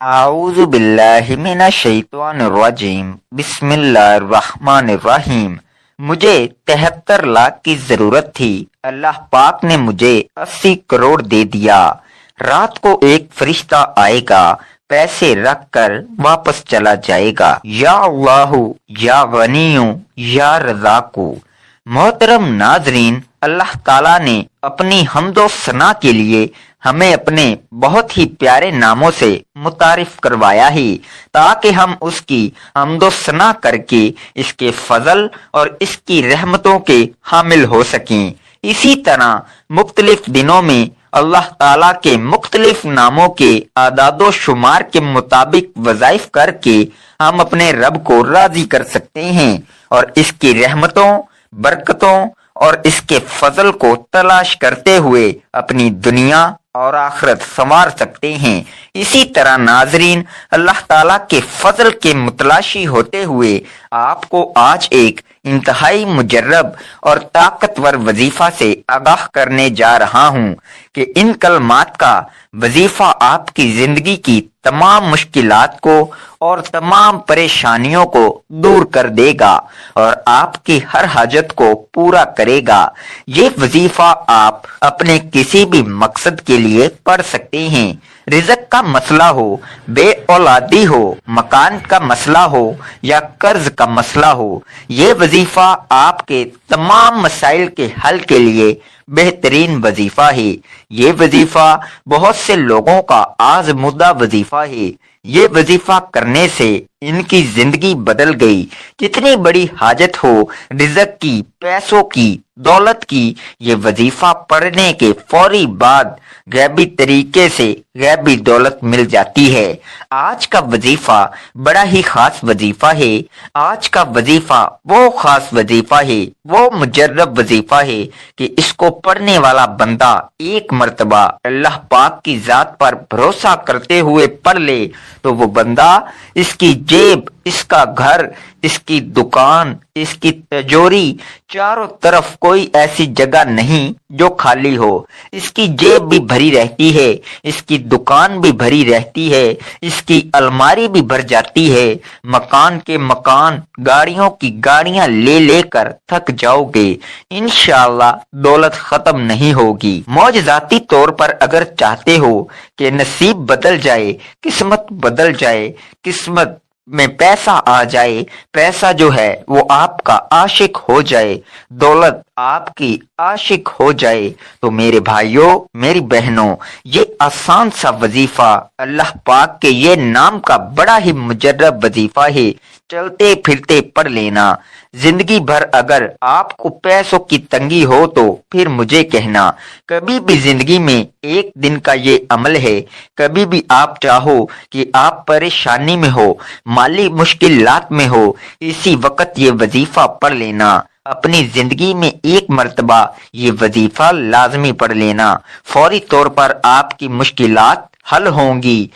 اعوذ باللہ من الشیطان الرجیم بسم اللہ الرحمن الرحیم۔ مجھے 73 لاکھ کی ضرورت تھی، اللہ پاک نے مجھے 80 کروڑ دے دیا۔ رات کو ایک فرشتہ آئے گا، پیسے رکھ کر واپس چلا جائے گا۔ یا اللہ یا غنیوں یا رزاقو۔ محترم ناظرین، اللہ تعالیٰ نے اپنی حمد و ثنا کے لیے ہمیں اپنے بہت ہی پیارے ناموں سے متعارف کروایا ہے تاکہ ہم اس کی حمد و ثنا کر کے اس کے فضل اور اس کی رحمتوں کے حامل ہو سکیں۔ اسی طرح مختلف دنوں میں اللہ تعالیٰ کے مختلف ناموں کے اعداد و شمار کے مطابق وظائف کر کے ہم اپنے رب کو راضی کر سکتے ہیں اور اس کی رحمتوں، برکتوں اور اس کے فضل کو تلاش کرتے ہوئے اپنی دنیا اور آخرت سنوار سکتے ہیں۔ اسی طرح ناظرین، اللہ تعالیٰ کے فضل کے متلاشی ہوتے ہوئے آپ کو آج ایک انتہائی مجرب اور طاقتور وظیفہ سے آگاہ کرنے جا رہا ہوں کہ ان کلمات کا وظیفہ آپ کی زندگی کی تمام مشکلات کو اور تمام پریشانیوں کو دور کر دے گا اور آپ کی ہر حاجت کو پورا کرے گا۔ یہ وظیفہ آپ اپنے کسی بھی مقصد کے لیے پڑھ سکتے ہیں۔ رزق کا مسئلہ ہو، بے اولادی ہو، مکان کا مسئلہ ہو یا قرض کا مسئلہ ہو، یہ وظیفہ آپ کے تمام مسائل کے حل کے لیے بہترین وظیفہ ہے۔ یہ وظیفہ بہت سے لوگوں کا آزمودہ وظیفہ ہے۔ یہ وظیفہ کرنے سے ان کی زندگی بدل گئی۔ جتنی بڑی حاجت ہو، رزق کی، پیسوں کی، دولت کی، یہ وظیفہ پڑھنے کے فوری بعد غیبی طریقے سے غیبی دولت مل جاتی ہے۔ آج کا وظیفہ بڑا ہی خاص وظیفہ ہے۔ آج کا وظیفہ وہ خاص وظیفہ ہے، وہ مجرب وظیفہ ہے کہ اس کو پڑھنے والا بندہ ایک مرتبہ اللہ پاک کی ذات پر بھروسہ کرتے ہوئے پڑھ لے تو وہ بندہ، اس کی جیب، اس کا گھر، اس کی دکان، اس کی تجوری، چاروں طرف کوئی ایسی جگہ نہیں جو خالی ہو۔ اس کی جیب بھی بھری رہتی ہے، اس کی دکان بھی بھری رہتی ہے، اس کی الماری بھی بھر جاتی ہے۔ مکان کے مکان، گاڑیوں کی گاڑیاں لے لے کر تھک جاؤ گے، انشاءاللہ دولت ختم نہیں ہوگی۔ معجزاتی طور پر اگر چاہتے ہو کہ نصیب بدل جائے، قسمت بدل جائے، قسمت میں پیسہ آ جائے، پیسہ جو ہے وہ آپ کا عاشق ہو جائے، دولت آپ کی عاشق ہو جائے، تو میرے بھائیوں، میری بہنوں، یہ آسان سا وظیفہ اللہ پاک کے یہ نام کا بڑا ہی مجرب وظیفہ ہے۔ چلتے پھرتے پڑھ لینا۔ زندگی بھر اگر آپ کو پیسوں کی تنگی ہو تو پھر مجھے کہنا۔ کبھی بھی زندگی میں ایک دن کا یہ عمل ہے، کبھی بھی آپ چاہو کہ آپ پریشانی میں ہو، مالی مشکلات میں ہو، اسی وقت یہ وظیفہ پڑھ لینا۔ اپنی زندگی میں ایک مرتبہ یہ وظیفہ لازمی پڑھ لینا، فوری طور پر آپ کی مشکلات حل ہوں گی۔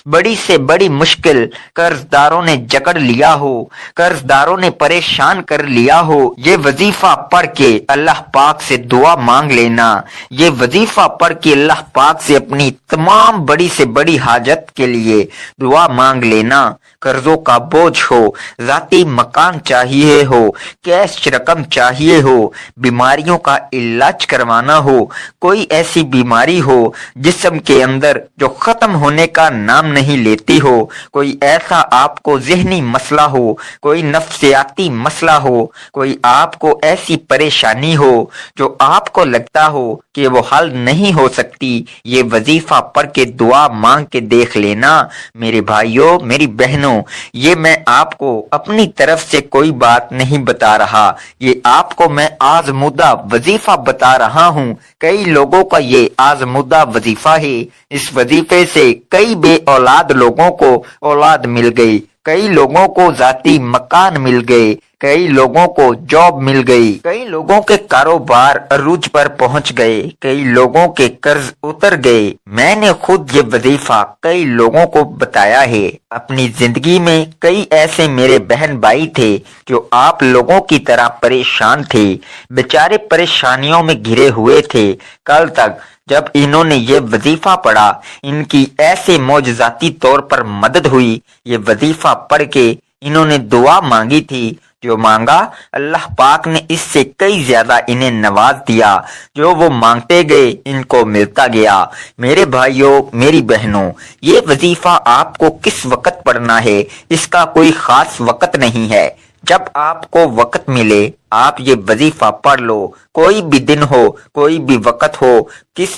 بڑی سے بڑی مشکل قرض داروں نے جکڑ لیا ہو، قرض داروں نے پریشان کر لیا ہو، یہ وظیفہ پڑھ کے اللہ پاک سے دعا مانگ لینا۔ یہ وظیفہ پڑھ کے اللہ پاک سے اپنی تمام بڑی سے بڑی حاجت کے لیے دعا مانگ لینا۔ قرضوں کا بوجھ ہو، ذاتی مکان چاہیے ہو، کیش رقم چاہیے ہو، بیماریوں کا علاج کروانا ہو، کوئی ایسی بیماری ہو جسم کے اندر جو ختم ہونے کا نام نہیں لیتی ہو، کوئی ایسا آپ کو ذہنی مسئلہ ہو، کوئی نفسیاتی مسئلہ ہو، کوئی آپ کو ایسی پریشانی ہو جو آپ کو لگتا ہو کہ وہ حل نہیں ہو سکتی، یہ وظیفہ پڑھ کے دعا مانگ کے دیکھ لینا۔ میرے بھائیوں، میری بہنوں، یہ میں آپ کو اپنی طرف سے کوئی بات نہیں بتا رہا، یہ آپ کو میں آزمودہ وظیفہ بتا رہا ہوں۔ کئی لوگوں کا یہ آزمودہ وظیفہ ہے، اس وظیفے سے کئی بے اولاد لوگوں کو اولاد مل گئی، کئی لوگوں کو ذاتی مکان مل گئے، کئی لوگوں کو جاب مل گئی، کئی لوگوں کے کاروبار عروج پر پہنچ گئے، کئی لوگوں کے قرض اتر گئے۔ میں نے خود یہ وظیفہ کئی لوگوں کو بتایا ہے۔ اپنی زندگی میں کئی ایسے میرے بہن بھائی تھے جو آپ لوگوں کی طرح پریشان تھے، بیچارے پریشانیوں میں گھرے ہوئے تھے۔ کل تک جب انہوں نے یہ وظیفہ پڑھا ان کی ایسے معجزاتی طور پر مدد ہوئی۔ یہ وظیفہ پڑھ کے انہوں نے دعا مانگی تھی، جو مانگا اللہ پاک نے اس سے کئی زیادہ انہیں نواز دیا۔ جو وہ مانگتے گئے ان کو ملتا گیا۔ میرے بھائیوں، میری بہنوں، یہ وظیفہ آپ کو کس وقت پڑھنا ہے، اس کا کوئی خاص وقت نہیں ہے۔ جب آپ کو وقت ملے آپ یہ وظیفہ پڑھ لو۔ کوئی بھی دن ہو، کوئی بھی وقت ہو،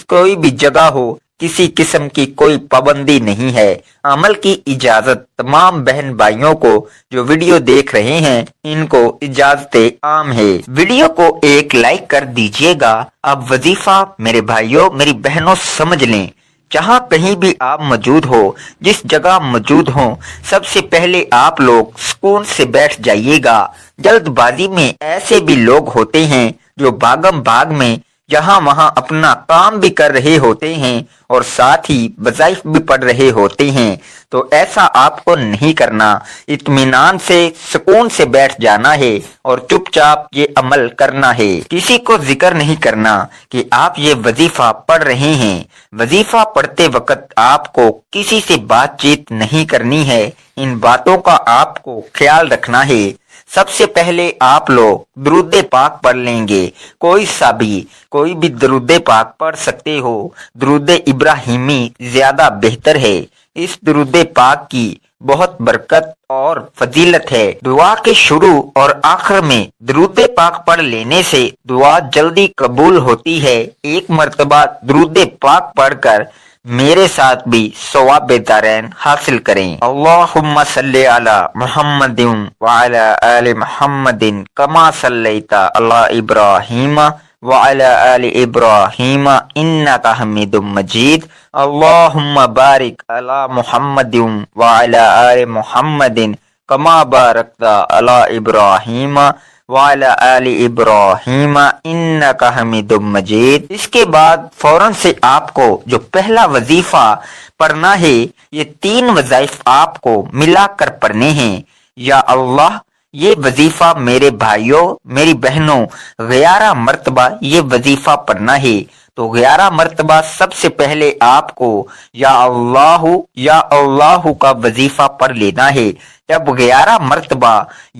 کوئی بھی جگہ ہو، کسی قسم کی کوئی پابندی نہیں ہے۔ عمل کی اجازت تمام بہن بھائیوں کو جو ویڈیو دیکھ رہے ہیں ان کو اجازت عام ہے۔ ویڈیو کو ایک لائک کر دیجئے گا۔ اب وظیفہ میرے بھائیوں، میری بہنوں سمجھ لیں۔ جہاں کہیں بھی آپ موجود ہو، جس جگہ موجود ہوں، سب سے پہلے آپ لوگ سکون سے بیٹھ جائیے گا۔ جلد بازی میں ایسے بھی لوگ ہوتے ہیں جو بھاگم بھاگ میں جہاں وہاں اپنا کام بھی کر رہے ہوتے ہیں اور ساتھ ہی وظائف بھی پڑھ رہے ہوتے ہیں، تو ایسا آپ کو نہیں کرنا۔ اطمینان سے سکون سے بیٹھ جانا ہے اور چپ چاپ یہ عمل کرنا ہے۔ کسی کو ذکر نہیں کرنا کہ آپ یہ وظیفہ پڑھ رہے ہیں۔ وظیفہ پڑھتے وقت آپ کو کسی سے بات چیت نہیں کرنی ہے۔ ان باتوں کا آپ کو خیال رکھنا ہے۔ سب سے پہلے آپ لوگ درود پاک پڑھ لیں گے۔ کوئی بھی درود پاک پڑھ سکتے ہو۔ درود ابراہیمی زیادہ بہتر ہے۔ اس درود پاک کی بہت برکت اور فضیلت ہے۔ دعا کے شروع اور آخر میں درود پاک پڑھ لینے سے دعا جلدی قبول ہوتی ہے۔ ایک مرتبہ درود پاک پڑھ کر میرے ساتھ بھی ثواب دارین حاصل کریں۔ اللہم صلی علی محمد وعلی آل محمد کما صلیت علی ابراہیم وعلی آل ابراہیم انکا حمید مجید۔ اللہم بارک علی محمد وعلی آل محمد کما بارکت علی ابراہیم وعلی آل ابراہیم انکا حمید مجید۔ اس کے بعد فوراً سے آپ کو جو پہلا وظیفہ پڑھنا ہے، یہ 3 وظائف آپ کو ملا کر پڑھنے ہیں۔ یا اللہ، یہ وظیفہ میرے بھائیوں، میری بہنوں 11 مرتبہ یہ وظیفہ پڑھنا ہے۔ تو 11 مرتبہ سب سے پہلے آپ کو یا اللہ کا وظیفہ پڑھ لینا ہے۔ جب 11 مرتبہ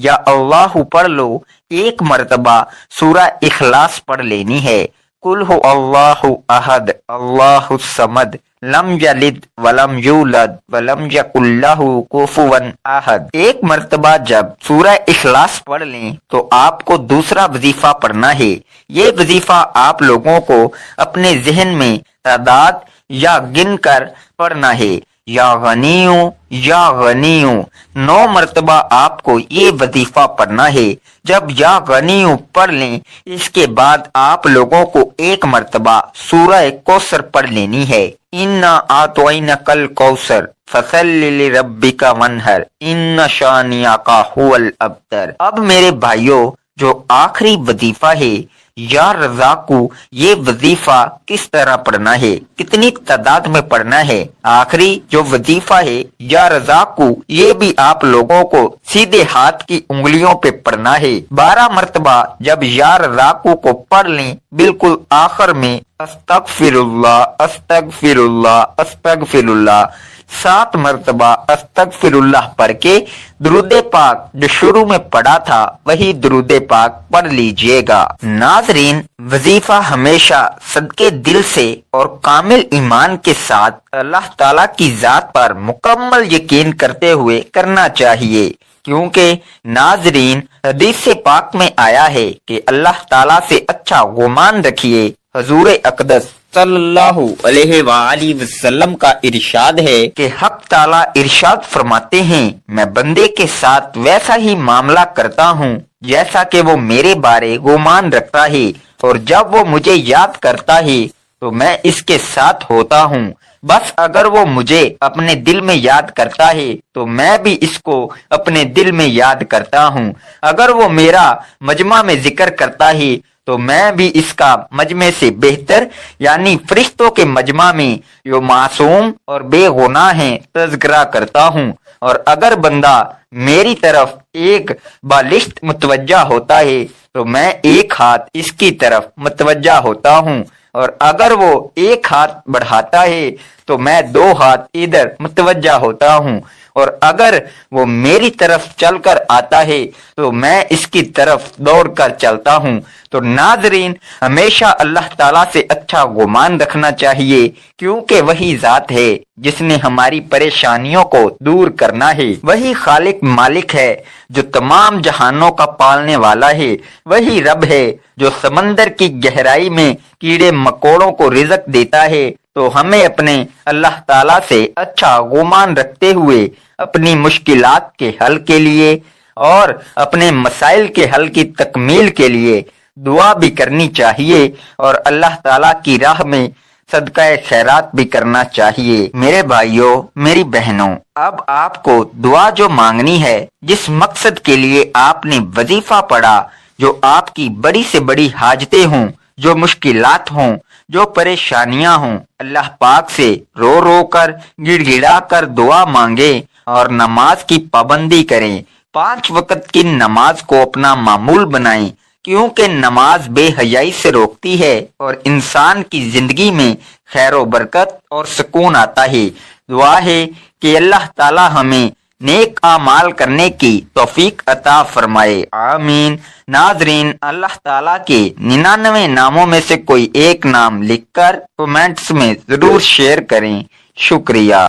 یا اللہ پڑھ لو، ایک مرتبہ سورہ اخلاص پڑھ لینی ہے۔ قل هو اللہ احد اللہ الصمد لم یلد ولم یولد ولم یکن لہ کفوا احد۔ ایک مرتبہ جب سورہ اخلاص پڑھ لیں تو آپ کو دوسرا وظیفہ پڑھنا ہے۔ یہ وظیفہ آپ لوگوں کو اپنے ذہن میں تعداد یا گن کر پڑھنا ہے۔ یا غنیوں یا غنیوں 9 مرتبہ آپ کو یہ وظیفہ پڑھنا ہے۔ جب یا غنیوں پڑھ لیں، اس کے بعد آپ لوگوں کو ایک مرتبہ سورہ کوثر پڑھ لینی ہے۔ اِنَّا أَعْطَيْنَاكَ الْكَوْثَرَ فَصَلِّ لِرَبِّكَ وَانْحَرْ إِنَّ شَانِئَكَ هُوَ الْأَبْتَرُ۔ اب میرے بھائیوں، جو آخری وظیفہ ہے یا رزاقو، یہ وظیفہ کس طرح پڑھنا ہے، کتنی تعداد میں پڑھنا ہے؟ آخری جو وظیفہ ہے یا رزاقو، یہ بھی آپ لوگوں کو سیدھے ہاتھ کی انگلیوں پہ پڑھنا ہے۔ 12 مرتبہ جب یا رزاقو کو پڑھ لیں، بالکل آخر میں استغفر اللہ استغفر اللہ استغفر اللہ 7 مرتبہ استغفر اللہ پڑھ کے درود پاک جو شروع میں پڑھا تھا وہی درود پاک پڑھ لیجئے گا۔ ناظرین، وظیفہ ہمیشہ صدقے دل سے اور کامل ایمان کے ساتھ اللہ تعالیٰ کی ذات پر مکمل یقین کرتے ہوئے کرنا چاہیے، کیونکہ ناظرین حدیث پاک میں آیا ہے کہ اللہ تعالیٰ سے اچھا گمان رکھیے۔ حضور اقدس صلی اللہ علیہ وآلہ وسلم کا ارشاد ہے کہ حق تعالیٰ ارشاد فرماتے ہیں، میں بندے کے ساتھ ویسا ہی معاملہ کرتا ہوں جیسا کہ وہ میرے بارے گمان رکھتا ہے، اور جب وہ مجھے یاد کرتا ہے تو میں اس کے ساتھ ہوتا ہوں۔ بس اگر وہ مجھے اپنے دل میں یاد کرتا ہے تو میں بھی اس کو اپنے دل میں یاد کرتا ہوں۔ اگر وہ میرا مجمع میں ذکر کرتا ہے تو میں بھی اس کا مجمع سے بہتر یعنی فرشتوں کے مجمع میں جو معصوم اور بے گناہ ہیں تذکرہ کرتا ہوں۔ اور اگر بندہ میری طرف ایک بالشت متوجہ ہوتا ہے تو میں ایک ہاتھ اس کی طرف متوجہ ہوتا ہوں۔ اور اگر وہ ایک ہاتھ بڑھاتا ہے تو میں 2 ہاتھ ادھر متوجہ ہوتا ہوں، اور اگر وہ میری طرف چل کر آتا ہے تو میں اس کی طرف دوڑ کر چلتا ہوں۔ تو ناظرین، ہمیشہ اللہ تعالیٰ سے اچھا گمان رکھنا چاہیے، کیونکہ وہی ذات ہے جس نے ہماری پریشانیوں کو دور کرنا ہے، وہی خالق مالک ہے جو تمام جہانوں کا پالنے والا ہے، وہی رب ہے جو سمندر کی گہرائی میں کیڑے مکوڑوں کو رزق دیتا ہے۔ تو ہمیں اپنے اللہ تعالیٰ سے اچھا گمان رکھتے ہوئے اپنی مشکلات کے حل کے لیے اور اپنے مسائل کے حل کی تکمیل کے لیے دعا بھی کرنی چاہیے، اور اللہ تعالیٰ کی راہ میں صدقہ خیرات بھی کرنا چاہیے۔ میرے بھائیوں، میری بہنوں، اب آپ کو دعا جو مانگنی ہے، جس مقصد کے لیے آپ نے وظیفہ پڑھا، جو آپ کی بڑی سے بڑی حاجتیں ہوں، جو مشکلات ہوں، جو پریشانیاں ہوں، اللہ پاک سے رو رو کر گڑ گڑا کر دعا مانگے اور نماز کی پابندی کریں۔ 5 وقت کی نماز کو اپنا معمول بنائیں، کیونکہ نماز بے حیائی سے روکتی ہے اور انسان کی زندگی میں خیر و برکت اور سکون آتا ہے۔ دعا ہے کہ اللہ تعالی ہمیں نیک اعمال کرنے کی توفیق عطا فرمائے، آمین۔ ناظرین، اللہ تعالیٰ کے 99 ناموں میں سے کوئی ایک نام لکھ کر کومنٹس میں ضرور شیئر کریں۔ شکریہ۔